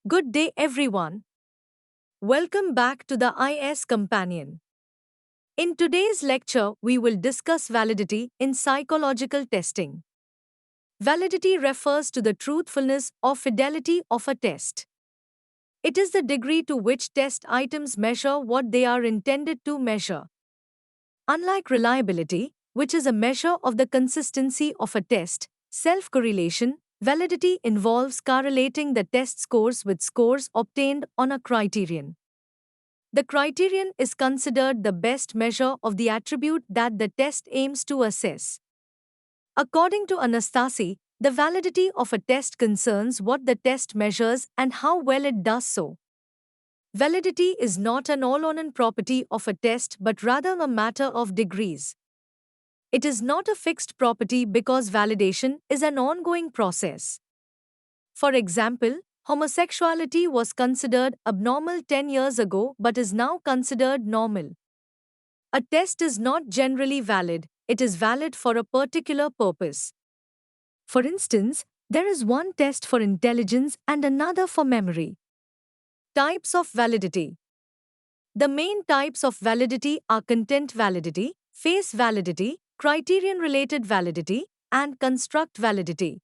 Good day, everyone. Welcome back to the IS Companion. In today's lecture, we will discuss validity in psychological testing. Validity refers to the truthfulness or fidelity of a test. It is the degree to which test items measure what they are intended to measure. Unlike reliability, which is a measure of the consistency of a test, self correlation, validity involves correlating the test scores with scores obtained on a criterion. The criterion is considered the best measure of the attribute that the test aims to assess. According to Anastasi, the validity of a test concerns what the test measures and how well it does so. Validity is not an all-on property of a test but rather a matter of degrees. It is not a fixed property because validation is an ongoing process. For example, homosexuality was considered abnormal 10 years ago but is now considered normal. A test is not generally valid, it is valid for a particular purpose. For instance, there is one test for intelligence and another for memory. Types of validity. The main types of validity are content validity, face validity, criterion related validity, and construct validity.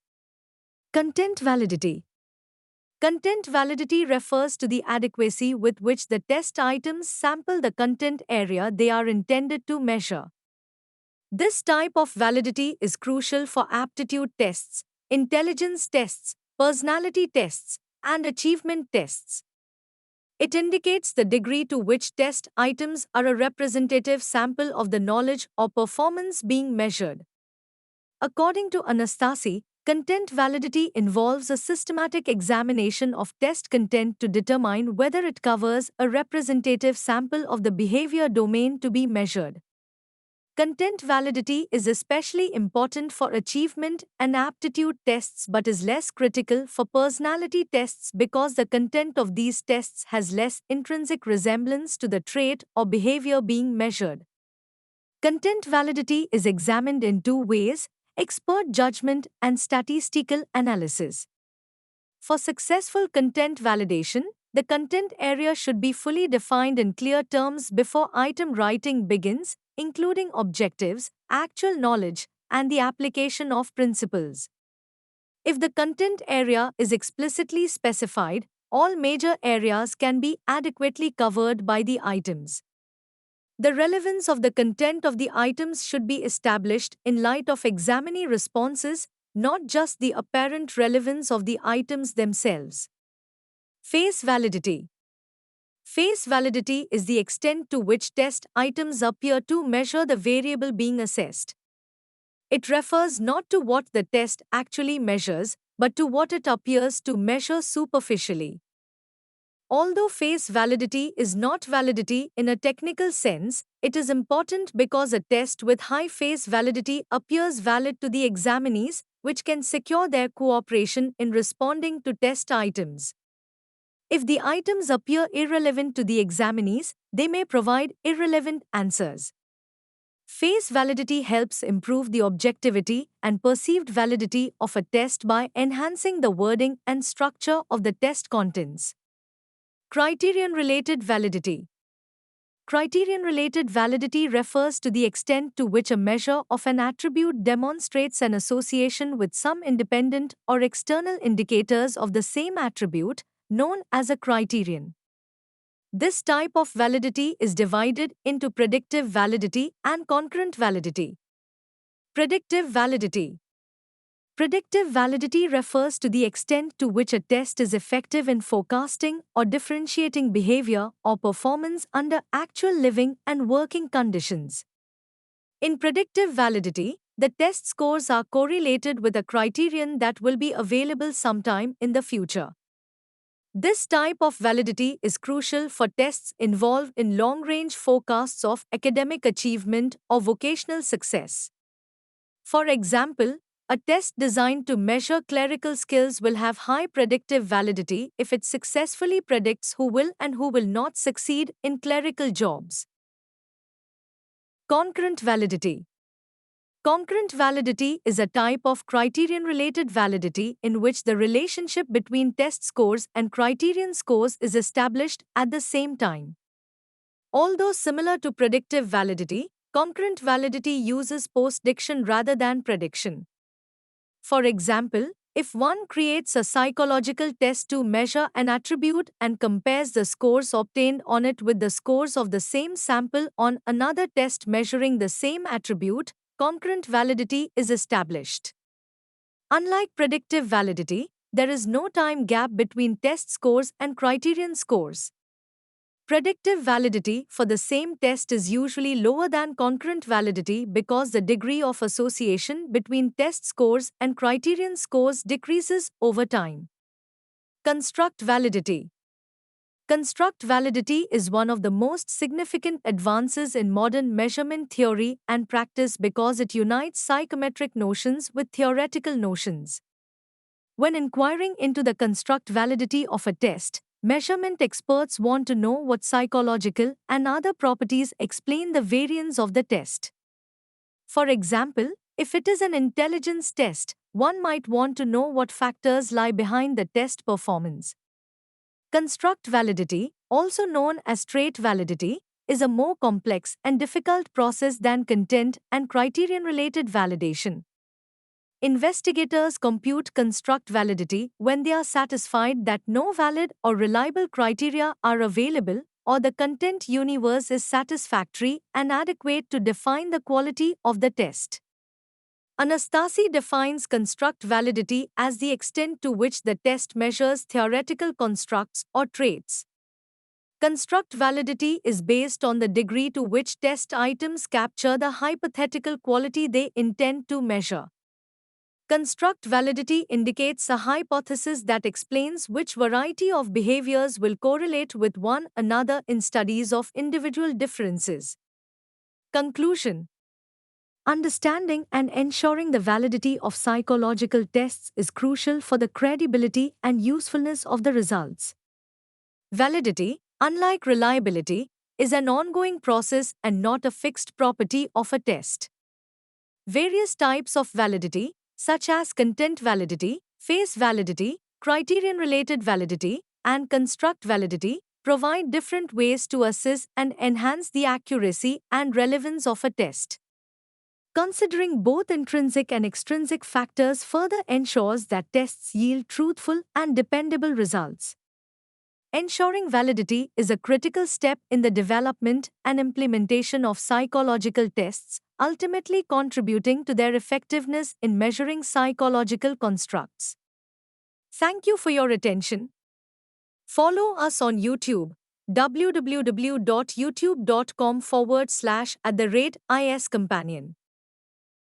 Content validity. Content validity refers to the adequacy with which the test items sample the content area they are intended to measure. This type of validity is crucial for aptitude tests, intelligence tests, personality tests, and achievement tests. It indicates the degree to which test items are a representative sample of the knowledge or performance being measured. According to Anastasi, content validity involves a systematic examination of test content to determine whether it covers a representative sample of the behavior domain to be measured. Content validity is especially important for achievement and aptitude tests but is less critical for personality tests because the content of these tests has less intrinsic resemblance to the trait or behavior being measured. Content validity is examined in two ways: expert judgment and statistical analysis. For successful content validation, the content area should be fully defined in clear terms before item writing begins, including objectives, actual knowledge, and the application of principles. If the content area is explicitly specified, all major areas can be adequately covered by the items. The relevance of the content of the items should be established in light of examinee responses, not just the apparent relevance of the items themselves. Face validity. Face validity is the extent to which test items appear to measure the variable being assessed. It refers not to what the test actually measures, but to what it appears to measure superficially. Although face validity is not validity in a technical sense, it is important because a test with high face validity appears valid to the examinees, which can secure their cooperation in responding to test items. If the items appear irrelevant to the examinees, they may provide irrelevant answers. Face validity helps improve the objectivity and perceived validity of a test by enhancing the wording and structure of the test contents. Criterion-related validity. Criterion-related validity refers to the extent to which a measure of an attribute demonstrates an association with some independent or external indicators of the same attribute, known as a criterion. This type of validity is divided into predictive validity and concurrent validity. Predictive validity. Predictive validity refers to the extent to which a test is effective in forecasting or differentiating behavior or performance under actual living and working conditions. In predictive validity, the test scores are correlated with a criterion that will be available sometime in the future. This type of validity is crucial for tests involved in long-range forecasts of academic achievement or vocational success. For example, a test designed to measure clerical skills will have high predictive validity if it successfully predicts who will and who will not succeed in clerical jobs. Concurrent validity. Concurrent validity is a type of criterion-related validity in which the relationship between test scores and criterion scores is established at the same time. Although similar to predictive validity, concurrent validity uses post-diction rather than prediction. For example, if one creates a psychological test to measure an attribute and compares the scores obtained on it with the scores of the same sample on another test measuring the same attribute, concurrent validity is established. Unlike predictive validity, there is no time gap between test scores and criterion scores. Predictive validity for the same test is usually lower than concurrent validity because the degree of association between test scores and criterion scores decreases over time. Construct validity. Construct validity is one of the most significant advances in modern measurement theory and practice because it unites psychometric notions with theoretical notions. When inquiring into the construct validity of a test, measurement experts want to know what psychological and other properties explain the variance of the test. For example, if it is an intelligence test, one might want to know what factors lie behind the test performance. Construct validity, also known as trait validity, is a more complex and difficult process than content and criterion-related validation. Investigators compute construct validity when they are satisfied that no valid or reliable criteria are available or the content universe is satisfactory and adequate to define the quality of the test. Anastasi defines construct validity as the extent to which the test measures theoretical constructs or traits. Construct validity is based on the degree to which test items capture the hypothetical quality they intend to measure. Construct validity indicates a hypothesis that explains which variety of behaviors will correlate with one another in studies of individual differences. Conclusion. Understanding and ensuring the validity of psychological tests is crucial for the credibility and usefulness of the results. Validity, unlike reliability, is an ongoing process and not a fixed property of a test. Various types of validity, such as content validity, face validity, criterion-related validity, and construct validity, provide different ways to assess and enhance the accuracy and relevance of a test. Considering both intrinsic and extrinsic factors further ensures that tests yield truthful and dependable results. Ensuring validity is a critical step in the development and implementation of psychological tests, ultimately contributing to their effectiveness in measuring psychological constructs. Thank you for your attention. Follow us on YouTube, www.youtube.com/iscompanion.